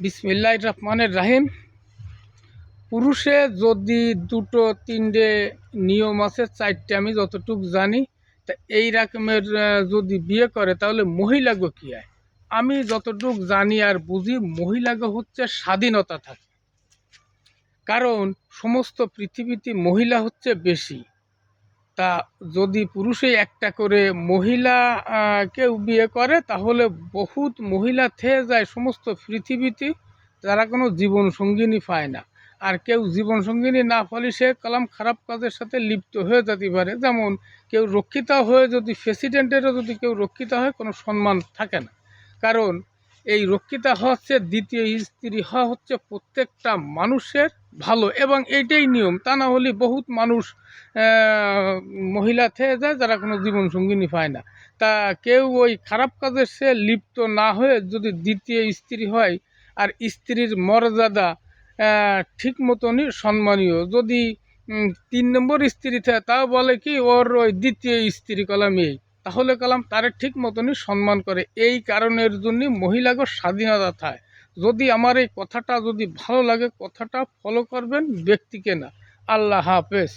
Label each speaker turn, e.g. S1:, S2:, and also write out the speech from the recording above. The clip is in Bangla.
S1: বিসমিল্লাহির রহমানির রহিম। পুরুষে যদি দুটো তিনটে নিয়ম আছে, চারটে আমি যতটুকু জানি, তা এই রকমের যদি বিয়ে করে তাহলে মহিলাগো কী হয়। আমি যতটুকু জানি আর বুঝি, মহিলাগো হচ্ছে স্বাধীনতা থাকে। কারণ সমস্ত পৃথিবীতে মহিলা হচ্ছে বেশি। তা যদি পুরুষে একটা করে মহিলা কেউ বিয়ে করে, তাহলে বহুত মহিলা থেকে যায় সমস্ত পৃথিবীতে, যারা কোনো জীবন সঙ্গিনী পায় না। আর কেউ জীবন সঙ্গিনী না পেলে সে কালাম খারাপ কাজের সাথে লিপ্ত হয়ে যেতে পারে। যেমন কেউ রক্ষিতা হয়ে, যদি প্রেসিডেন্টেরও যদি কেউ রক্ষিতা হয়, কোনো সম্মান থাকে না। কারণ এই রক্ষিতা হচ্ছে দ্বিতীয় স্ত্রী হওয়া হচ্ছে প্রত্যেকটা মানুষের ভালো, এবং এইটাই নিয়ম। তা না হলে বহুত মানুষ মহিলা থেকে যায় যারা কোনো জীবন সঙ্গিনী পায় না। তা কেউ ওই খারাপ কাজের সে লিপ্ত না হয়ে যদি দ্বিতীয় স্ত্রী হয়, আর স্ত্রীর মর্যাদা ঠিক মতনই সম্মানীয়। যদি 3 নম্বর স্ত্রী থাকে, তাও বলে কি ওর ওই দ্বিতীয় স্ত্রী কলাম এই, তাহলে কলাম তারে ঠিক মতনই সম্মান করে। এই কারণের জন্য মহিলাকে স্বাধীনতা থাকে। যদি আমার এই কথাটা যদি ভালো লাগে, কথাটা ফলো করবেন, ব্যক্তিকে না। আল্লাহ হাফেজ।